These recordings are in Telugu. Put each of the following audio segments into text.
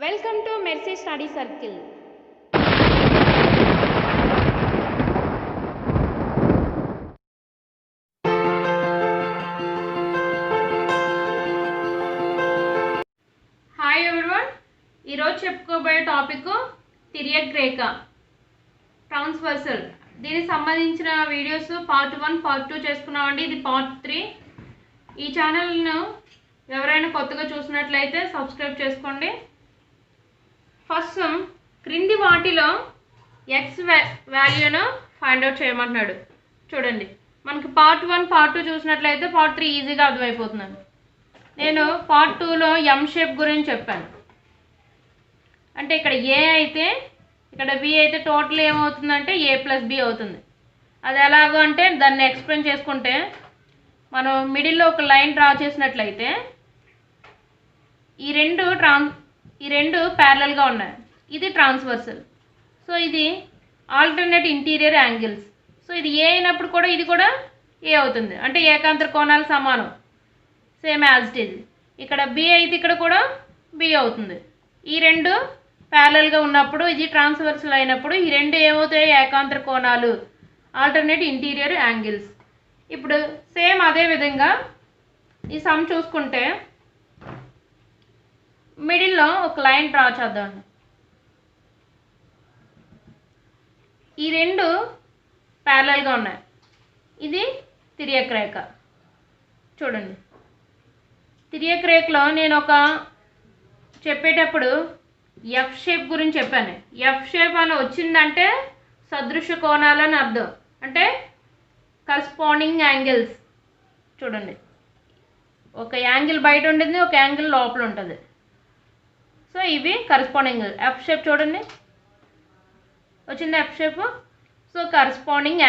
Welcome to Mercy Study Circle. Hi everyone. ఈరోజు చెప్పుకోబోయే టాపిక్ తిర్యక్ రేఖ ట్రాన్స్వర్సల్. దీనికి సంబంధించిన వీడియోస్ పార్ట్ 1 పార్ట్ 2 చేసుకున్నామండి. ఇది పార్ట్ 3. ఈ ఛానల్ను ఎవరైనా కొత్తగా చూసినట్లయితే సబ్స్క్రైబ్ చేసుకోండి. ఫస్ట్ క్రింది వాటిలో ఎక్స్ వాల్యూను ఫైండ్ అవుట్ చేయమంటున్నాడు. చూడండి, మనకి పార్ట్ 1 పార్ట్ 2 చూసినట్లయితే పార్ట్ 3 ఈజీగా అర్థమైపోతుంది. నేను పార్ట్ 2లో ఎం షేప్ గురించి చెప్పాను. అంటే ఇక్కడ ఏ అయితే ఇక్కడ బి అయితే టోటల్ ఏమవుతుందంటే ఏ ప్లస్ బి అవుతుంది. అది ఎలాగో అంటే దాన్ని ఎక్స్ప్లెయిన్ చేసుకుంటే మనం మిడిల్లో ఒక లైన్ డ్రా చేసినట్లయితే ఈ రెండు ప్యారలల్గా ఉన్నాయి. ఇది ట్రాన్స్వర్సల్. సో ఇది ఆల్టర్నేట్ ఇంటీరియర్ యాంగిల్స్. సో ఇది ఏ అయినప్పుడు కూడా ఇది కూడా ఏ అవుతుంది. అంటే ఏకాంతర కోణాలు సమానం, సేమ్ యాజ్ ఇట్ ఈజ్. ఇక్కడ బి అయితే ఇక్కడ కూడా బి అవుతుంది. ఈ రెండు ప్యారలల్గా ఉన్నప్పుడు ఇది ట్రాన్స్వర్సల్ అయినప్పుడు ఈ రెండు ఏమవుతాయి? ఏకాంతర కోణాలు, ఆల్టర్నేట్ ఇంటీరియర్ యాంగిల్స్. ఇప్పుడు సేమ్ అదే విధంగా ఈ సమ్ చూసుకుంటే మిడిల్లో ఒక లైన్ డ్రా చేద్దాం. ఈ రెండు ప్యారలల్గా ఉన్నాయి. ఇది తిర్యక్ రేఖ. చూడండి, తిర్యక్ రేఖలో నేను ఒక చెప్పేటప్పుడు ఎఫ్ షేప్ గురించి చెప్పాను. ఎఫ్ షేప్ అని వచ్చిందంటే సదృశ్య కోణాలు అని అర్థం. అంటే కరస్పాండింగ్ యాంగిల్స్. చూడండి, ఒక యాంగిల్ బయట ఉంటుంది, ఒక యాంగిల్ లోపల ఉంటుంది. సో ఇవి కరస్పాండింగ్. ఎఫ్ షేప్ చూడండి వచ్చింది, F shape. So corresponding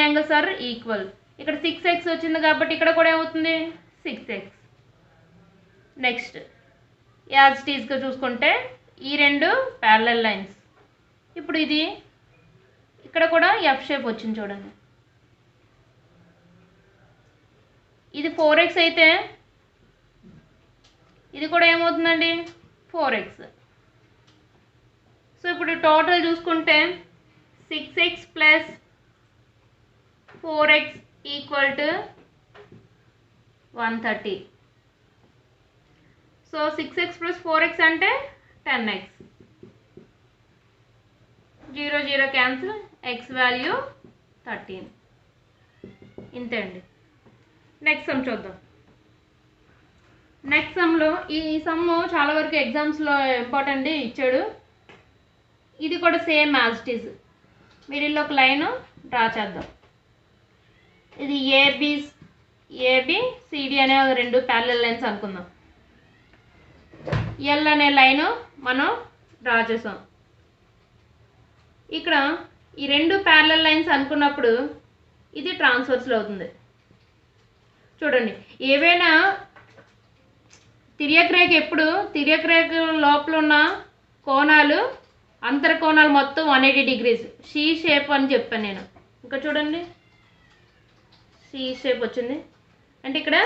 angles are equal. ఇక్కడ 6x వచ్చింది కాబట్టి ఇక్కడ కూడా ఏమవుతుంది? 6x. నెక్స్ట్ యాజ్ ఇట్ ఈజ్గా చూసుకుంటే ఈ రెండు ప్యారలల్ లైన్స్. ఇప్పుడు ఇది ఇక్కడ కూడా ఎఫ్ షేప్ వచ్చింది. చూడండి, ఇది 4x అయితే ఇది కూడా ఏమవుతుందండి? 4x. సో ఇప్పుడు టోటల్ చూసుకుంటే 6x plus 4x equal to 130. So 6x plus 4x అంటే 10x. 0 0 cancel, x value 13. ఇంతే అండి. నెక్స్ట్ సమ్ చూద్దాం. నెక్స్ట్ సమ్లో ఈ సమ్ చాలా వరకు ఎగ్జామ్స్లో ఇంపార్టెంట్ ఇచ్చాడు. ఇది కూడా సేమ్ యాజ్ ఇట్ ఈజ్. మిడిల్లో ఒక లైన్ డ్రా చేద్దాం. ఇది ఏబి సిడి అనే రెండు ప్యారలల్ లైన్స్ అనుకుందాం. ఎల్ అనే లైన్ మనం డ్రా చేసాం. ఇక్కడ ఈ రెండు ప్యారలల్ లైన్స్ అనుకున్నప్పుడు ఇది ట్రాన్స్వర్సల్ అవుతుంది. చూడండి, ఏవైనా తిర్యక్ రేఖ ఎప్పుడు తిర్యక్ రేఖ లోపల ఉన్న కోణాలు అంతర కోణాలు మొత్తం 180 degrees. షీ షేప్ అని చెప్పాను నేను. ఇంకా చూడండి, షీ షేప్ వచ్చింది. అంటే ఇక్కడ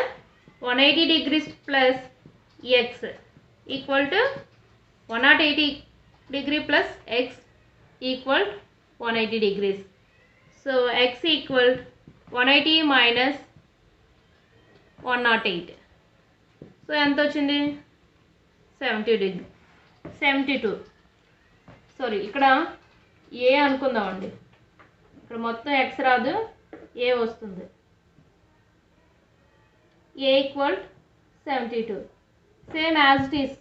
180 degrees plus X equal to 180 degree plus X equal 180 degrees. So X equal 180 minus 108. So ఎంత వచ్చింది? 72. సారీ, ఇక్కడ ఏ అనుకుందామండి. ఇక్కడ మొత్తం ఎక్స్ రాదు, ఏ వస్తుంది. A equal 72. Same as it is.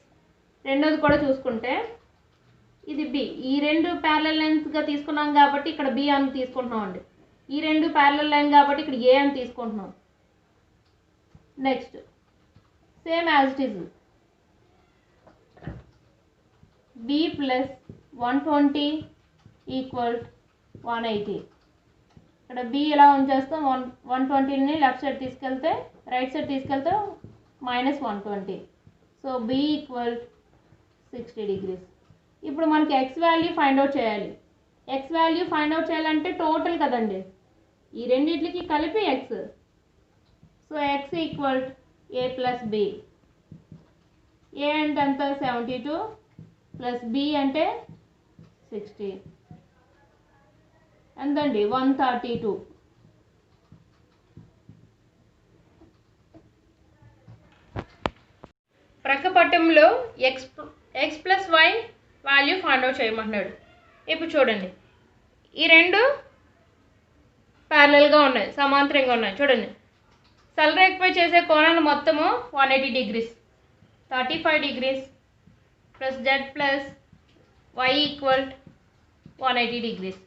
రెండోది కూడా చూసుకుంటే ఇది బి. ఈ రెండు ప్యారలల్ లైన్స్గా తీసుకున్నాం కాబట్టి ఇక్కడ బి అని తీసుకుంటున్నాం అండి. ఈ రెండు ప్యారలల్ లైన్ కాబట్టి ఇక్కడ ఏ అని తీసుకుంటున్నాం. Next same as it is. B plus 120 equal 180. ఇక్కడ బి ఎలా ఉంచేస్తాం? 120ని లెఫ్ట్ సైడ్ తీసుకెళ్తే రైట్ సైడ్ తీసుకెళ్తే minus 120. So B equal 60 degrees. ఇప్పుడు మనకి ఎక్స్ వాల్యూ ఫైండ్ అవుట్ చేయాలి. ఎక్స్ వాల్యూ ఫైండ్ అవుట్ చేయాలంటే టోటల్ కదండి, ఈ రెండింటికి కలిపి X. So X equal A plus B. A అంటే ఎంత 72 ప్లస్ బి అంటే 60 ఎంతండి 132. ప్రక్కపటంలో X plus Y value find out చేయమంటున్నాడు. ఇప్పుడు చూడండి, ఈ రెండు ప్యారలల్గా ఉన్నాయి, సమాంతరంగా ఉన్నాయి. చూడండి, సరళరేఖపై చేసే కోణాలు మొత్తము 180 degrees, 35 degrees plus Z plus Y equal 180 degrees.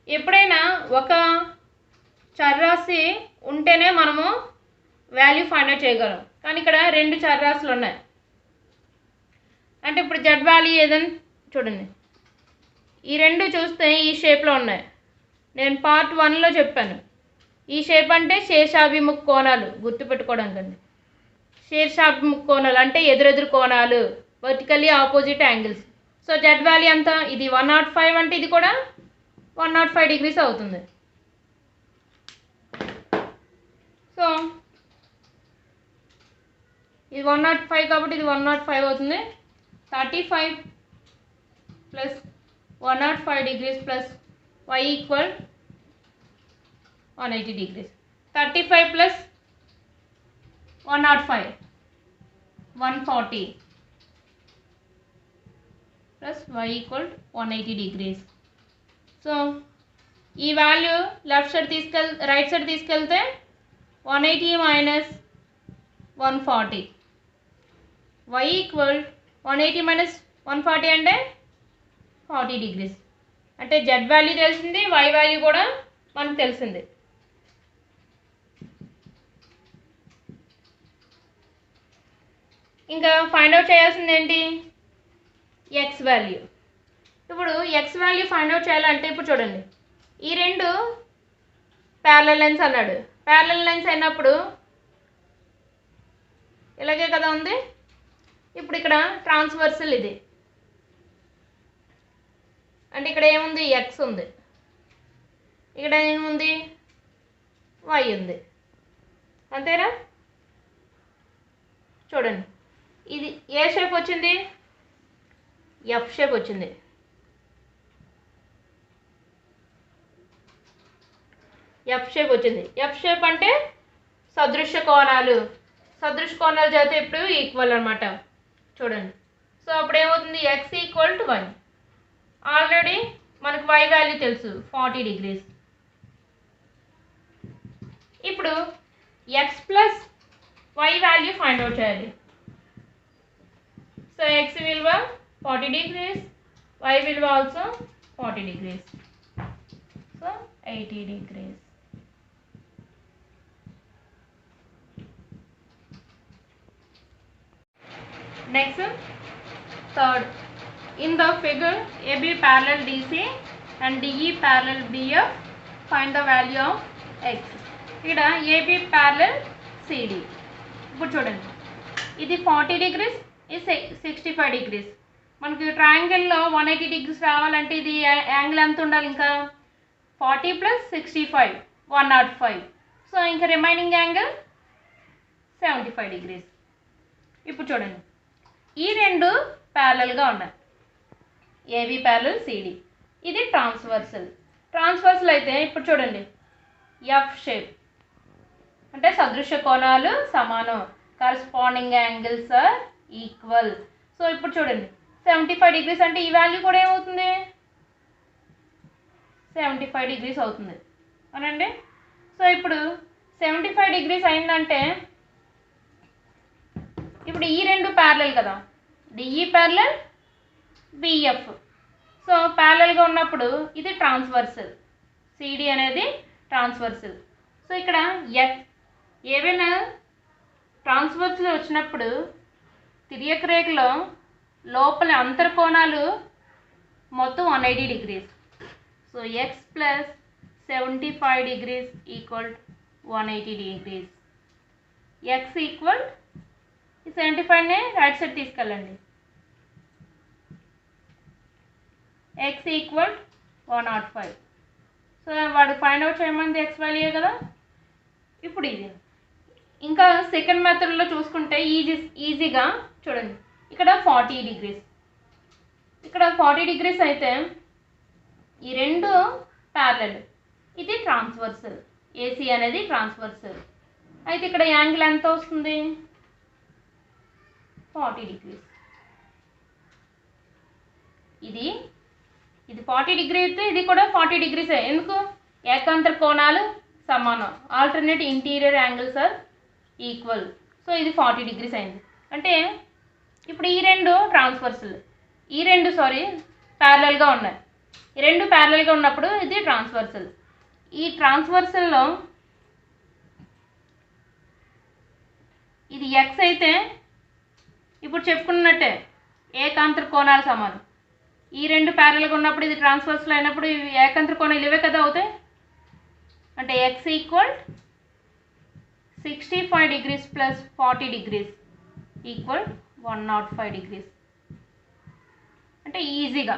ఎప్పుడైనా ఒక చర్రాశి ఉంటేనే మనము వాల్యూ ఫైండ్ అవుట్ చేయగలం, కానీ ఇక్కడ రెండు చర్రాశులు ఉన్నాయి. అంటే ఇప్పుడు జెడ్ వాల్యూ ఏదని చూడండి, ఈ రెండు చూస్తే ఈ షేప్లో ఉన్నాయి. నేను పార్ట్ 1లో చెప్పాను, ఈ షేప్ అంటే శీర్షాభిముఖ కోణాలు గుర్తుపెట్టుకోవడానికండి. శీర్షాభిముఖ కోణాలు అంటే ఎదురెదురు కోణాలు, vertically opposite angles. So Z value ఎంత, ఇది 105 అంటే ఇది కూడా 105 డిగ్రీస్ అవుతుంది. సో ఇది 105 కాబట్టి ఇది 105 అవుతుంది. 35 plus 105 degrees plus y equal 180 degrees. 35 plus 105 140 plus y equal 180 degrees. So ఈ వాల్యూ రైట్ సైడ్ తీసుకెళ్తే 180 మైనస్ 140, y ఈక్వల్ 180 మైనస్ 140 అంటే 40 డిగ్రీస్. అంటే జెడ్ వాల్యూ తెలిసింది, వై వాల్యూ కూడా మనకు తెలిసింది. ఇంకా ఫైండ్ అవుట్ చేయాల్సింది ఏంటి, ఎక్స్ వాల్యూ. ఇప్పుడు ఎక్స్ వాల్యూ ఫైండ్ అవుట్ చేయాలంటే ఇప్పుడు చూడండి, ఈ రెండు ప్యారలల్ లైన్స్ అన్నాడు. ప్యారలల్ లైన్స్ అయినప్పుడు ఇలాగే కదా ఉంది. ఇప్పుడు ఇక్కడ ట్రాన్స్వర్సల్ ఇది అంటే ఇక్కడ ఏముంది, ఎక్స్ ఉంది, ఇక్కడ ఏముంది, వై ఉంది, అంతేనా? చూడండి, ఇది ఏ షేప్ వచ్చింది, ఎఫ్ షేప్ వచ్చింది. ఎఫ్ షేప్ వచ్చింది. ఎఫ్ షేప్ అంటే సదృశ్య కోణాలు, సదృశ్య కోణాలు చేస్తే ఇప్పుడు ఈక్వల్ అనమాట. చూడండి, సో అప్పుడు ఏమవుతుంది, ఎక్స్ ఈక్వల్ టు 1. ఆల్రెడీ మనకు వై వాల్యూ తెలుసు 40 డిగ్రీస్. ఇప్పుడు X plus Y value find out చేయాలి. సో ఎక్స్ విలువ 40 డిగ్రీస్, వై విలువ also 40 degrees, so 80 degrees. Next third, in the figure AB parallel DC and DE parallel BF, find the value of x. ఇక్కడ AB parallel CD. ఇప్పుడు చూడండి, ఇది 40 డిగ్రీస్, ఇది 65 డిగ్రీస్. మనకి ట్రయాంగిల్లో 180 డిగ్రీస్ రావాలంటే ఇది యాంగిల్ ఎంత ఉండాలి, ఇంకా 40 ప్లస్ 65 105. సో ఇంకా రిమైనింగ్ యాంగిల్ 75 డిగ్రీస్. ఇప్పుడు చూడండి, ఈ రెండు ప్యారలల్గా ఉన్నాయి, ఏబీ ప్యారలల్ సిడి. ఇది ట్రాన్స్వర్సల్. ట్రాన్స్వర్సల్ అయితే ఇప్పుడు చూడండి, ఎఫ్ షేప్ అంటే సదృశ్య కోణాలు సమానం, corresponding angles are equal. So ఇప్పుడు చూడండి, 75 డిగ్రీస్ అంటే ఈ వాల్యూ కూడా ఏమవుతుంది, 75 డిగ్రీస్ అవుతుంది అనండి. సో ఇప్పుడు 75 డిగ్రీస్ అయిందంటే ఇప్పుడు ఈ రెండు ప్యారలల్ కదా, డిఈ ప్యారలల్ బిఎఫ్. సో ప్యారలల్గా ఉన్నప్పుడు ఇది ట్రాన్స్వర్సల్, సిడి అనేది ట్రాన్స్వర్సల్. సో ఇక్కడ ఏవైనా ట్రాన్స్వర్సల్ వచ్చినప్పుడు తిర్యక రేఖలో లోపల అంతర్కోణాలు మొత్తం 180 degrees. So X plus 75 degrees equal 180 degrees. X equal ఈ 75ని రైట్ సైడ్ తీసుకెళ్ళండి, ఎక్స్ ఈక్వల్ 105. సో వాడు ఫైండ్ అవుట్ చేయమంది ఎక్స్ వాల్యూ కదా. ఇప్పుడు ఇది ఇంకా సెకండ్ మెథడ్లో చూసుకుంటే ఈజీగా చూడండి, ఇక్కడ 40 డిగ్రీస్. ఇక్కడ 40 డిగ్రీస్ అయితే ఈ రెండు ప్యారలల్, ఇది ట్రాన్స్వర్సల్. ఏసీ అనేది ట్రాన్స్వర్సల్. అయితే ఇక్కడ యాంగిల్ ఎంత వస్తుంది? 40 డిగ్రీస్. ఇది 40 డిగ్రీ అయితే ఇది కూడా 40 డిగ్రీసే. ఎందుకు? ఏకాంతర కోణాలు సమానం. Alternate interior angles are equal. So ఇది 40 డిగ్రీస్ అయింది. అంటే ఇప్పుడు ఈ రెండు ట్రాన్స్వర్సల్, ప్యారలల్గా ఉన్నాయి. ఈ రెండు ప్యారలల్గా ఉన్నప్పుడు ఇది ట్రాన్స్వర్సల్. ఈ ట్రాన్స్వర్సల్లో ఇది ఎక్స్ అయితే ఇప్పుడు చెప్పుకున్నట్టే ఏకాంతర కోణాలు సమానం. ఈ రెండు ప్యారలల్గా ఉన్నప్పుడు ఇది ట్రాన్స్వర్సల్ అయినప్పుడు ఇవి ఏకాంతర కోణాలు ఇవే కదా అవుతాయి. అంటే X equal 65 degrees plus 40 degrees equal 105 degrees. అంటే ఈజీగా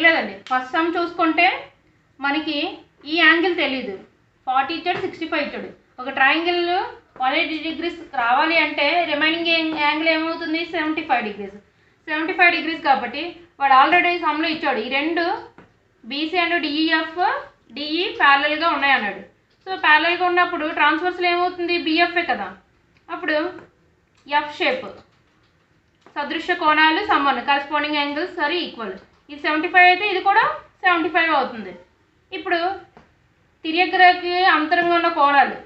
లేదండి. ఫస్ట్ సమ్ చూసుకుంటే మనకి ఈ యాంగిల్ తెలీదు. 40 ఇచ్చాడు, 65 ఇచ్చాడు. ఒక ట్రయాంగిల్ 180 డిగ్రీస్ రావాలి అంటే రిమైనింగ్ యాంగిల్ ఏమవుతుంది? 75 డిగ్రీస్. 75 డిగ్రీస్ కాబట్టి వాడు ఆల్రెడీ సమ్లో ఇచ్చాడు. ఈ రెండు బీసీ అండ్ డిఈ ప్యారలల్గా ఉన్నాయి అన్నాడు. సో ప్యారలల్గా ఉన్నప్పుడు ట్రాన్స్వర్సల్ ఏమవుతుంది? బిఎఫ్ఏ కదా. అప్పుడు ఎఫ్ షేప్, సదృశ్య కోణాలు సమానం, కరస్పాండింగ్ యాంగిల్స్ ఆర్ ఈక్వల్. ఇది 75 అయితే ఇది కూడా 75 అవుతుంది. ఇప్పుడు తిర్యగ్రహకి అంతరంగా ఉన్న కోణాలు,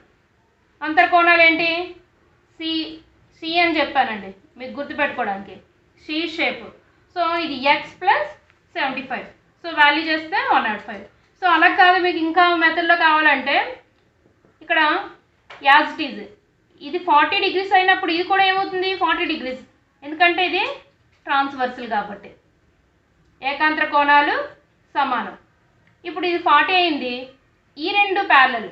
అంతర కోణాలు ఏంటి? సి అని చెప్పానండి మీకు గుర్తుపెట్టుకోవడానికి, సి షేప్. సో ఇది ఎక్స్ ప్లస్ 75. సో వాల్యూ చేస్తే 105. సో అలా కాదు, మీకు ఇంకా మెథడ్లో కావాలంటే ఇక్కడ యాజ్ ఇట్ ఈజ్ ఇది 40 డిగ్రీస్ అయినప్పుడు ఇది కూడా ఏమవుతుంది? 40 డిగ్రీస్. ఎందుకంటే ఇది ట్రాన్స్వర్సల్ కాబట్టి ఏకాంతర కోణాలు సమానం. ఇప్పుడు ఇది 40 అయింది. ఈ రెండు ప్యారలల్,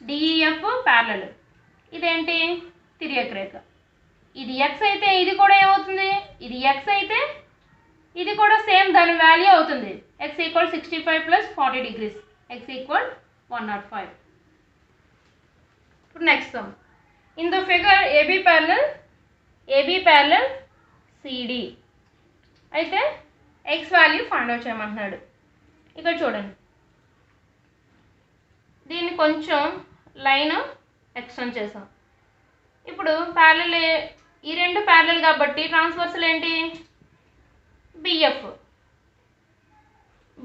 డిఈఎఫ్ ప్యారలల్. ఇదేంటి? తిర్యక్ రేఖ. ఇది ఎక్స్ అయితే ఇది కూడా ఏమవుతుంది? ఇది ఎక్స్ అయితే ఇది కూడా సేమ్ దాని వాల్యూ అవుతుంది. X equal 65 plus 40 degrees, X equal 105. ఇప్పుడు next sum. In the figure AB parallel CD. అయితే ఎక్స్ వాల్యూ ఫైండ్ అవుట్ చేయమంటున్నాడు. ఇక్కడ చూడండి, దీన్ని కొంచెం లైన్ ఎక్స్టెండ్ చేసాం. ఇప్పుడు ప్యారలల్, ఈ రెండు ప్యారలల్ కాబట్టి ట్రాన్స్వర్సల్ ఏంటి?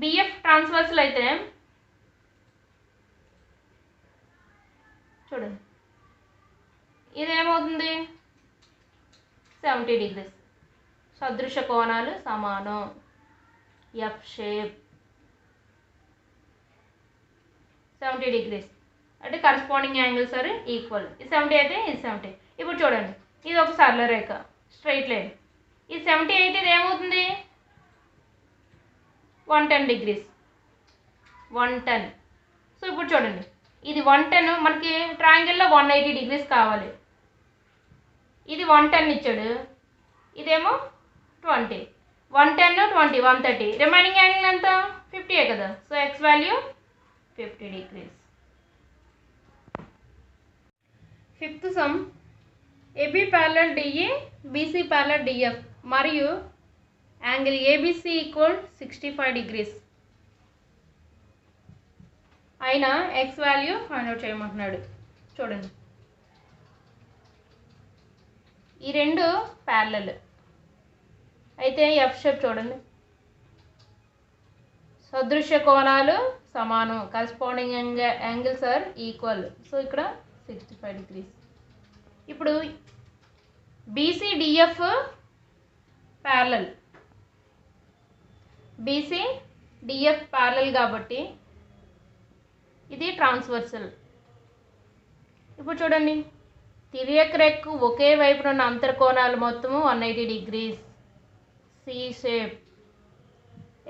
బిఎఫ్ ట్రాన్స్వర్సల్ అయితే చూడండి ఇదేమవుతుంది? 70 డిగ్రీస్. సదృశ్య కోణాలు సమానం, ఎఫ్ షేప్ 70 డిగ్రీస్. అంటే కరస్పాండింగ్ యాంగిల్స్ ఆర్ ఈక్వల్. ఇది 70 అయితే ఇది 70. ఇప్పుడు చూడండి, ఇది ఒక సరళ రేఖ, స్ట్రైట్ లైన్. ఇది 70 అయితే ఇది ఏమవుతుంది? 110 డిగ్రీస్, 110. సో ఇప్పుడు చూడండి, ఇది 110, మనకి ట్రయాంగిల్లో 180 డిగ్రీస్ కావాలి. ఇది 110 ఇచ్చాడు, ఇదేమో 20. 110, 20, 130. రిమైనింగ్ యాంగిల్ ఎంత? 50 కదా. So X value 50 degrees. Fifth sum. AB parallel DE, BC parallel DF మరియు యాంగిల్ ఏబీసీ ఈక్వల్ 65 డిగ్రీస్ అయినా ఎక్స్ వాల్యూ ఫైండ్ అవుట్ చేయమంటున్నాడు. చూడండి, ఈ రెండు ప్యారలల్ అయితే ఎఫ్ షేప్ చూడండి, సదృశ్య కోణాలు సమానం, corresponding angles are equal. So ఇక్కడ 65 డిగ్రీస్. ఇప్పుడు BC DF parallel, BC DF parallel కాబట్టి ఇది ట్రాన్స్వర్సల్. ఇప్పుడు చూడండి, తిర్యక్ రేఖకు ఒకే వైపున ఉన్న అంతర కోణాలు మొత్తము 180 degrees. C shape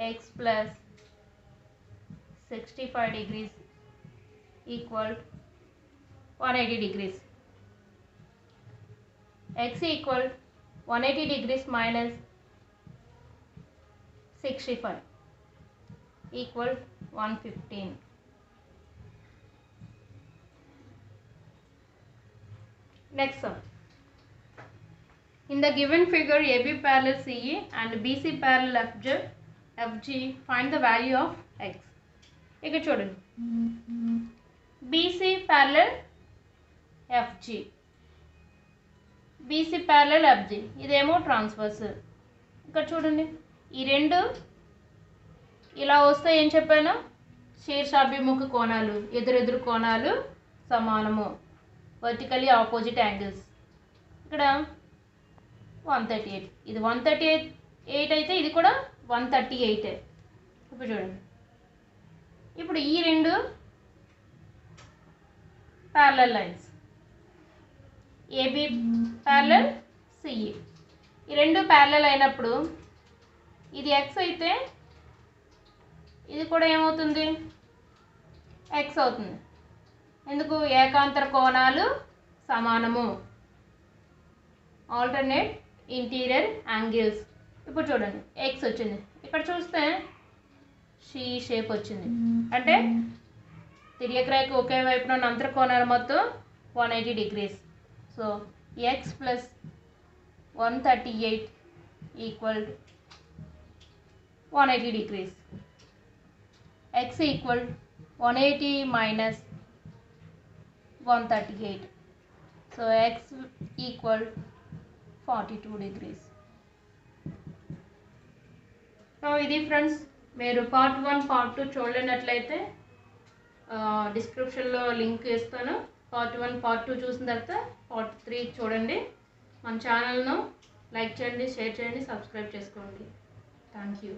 X plus 65 degrees equal 180 degrees. X equal 180 degrees minus 65 equal 115. Next sum. In the given figure, AB parallel CE and BC parallel FG, find the value of x. ఇక్కడ చూడండి, BC parallel FG, BC parallel FG, ఇదేమో ట్రాన్స్వర్స్. ఇక్కడ చూడండి, ఈ రెండు ఇలా వస్తే ఏం చెప్పాను, శీర్షాభిముఖ కోణాలు, ఎదురెదురు కోణాలు సమానము, వర్టికలీ ఆపోజిట్ యాంగిల్స్. ఇక్కడ 138, ఇది 138 అయితే ఇది కూడా 138. ఇప్పుడు చూడండి, ఇప్పుడు ఈ రెండు parallel lines, AB parallel CE, ఈ రెండు ప్యారలల్ అయినప్పుడు ఇది ఎక్స్ అయితే ఇది కూడా ఏమవుతుంది, ఎక్స్ అవుతుంది. ఎందుకు, ఏకాంతర కోణాలు సమానము, ఆల్టర్నేట్ ఇంటీరియర్ యాంగిల్స్. ఇప్పుడు చూడండి, ఎక్స్ వచ్చింది, ఇక్కడ చూస్తే షీ షేప్ వచ్చింది, అంటే తిర్యక రేఖ ఒకే వైపున ఉన్న అంతర కోణాలు మొత్తం 180 degrees. So X plus 138 equal 180 degrees. X equal 180 minus 138. So X equal 42 degrees. So ఇది ఫ్రెండ్స్, మీరు పార్ట్ 1 పార్ట్ 2 చూడలేనట్లయితే డిస్క్రిప్షన్లో లింక్ ఇస్తాను. పార్ట్ 1 పార్ట్ 2 చూసిన తర్వాత పార్ట్ 3 చూడండి. మన ఛానల్ను లైక్ చేయండి, షేర్ చేయండి, సబ్స్క్రైబ్ చేసుకోండి. Thank you.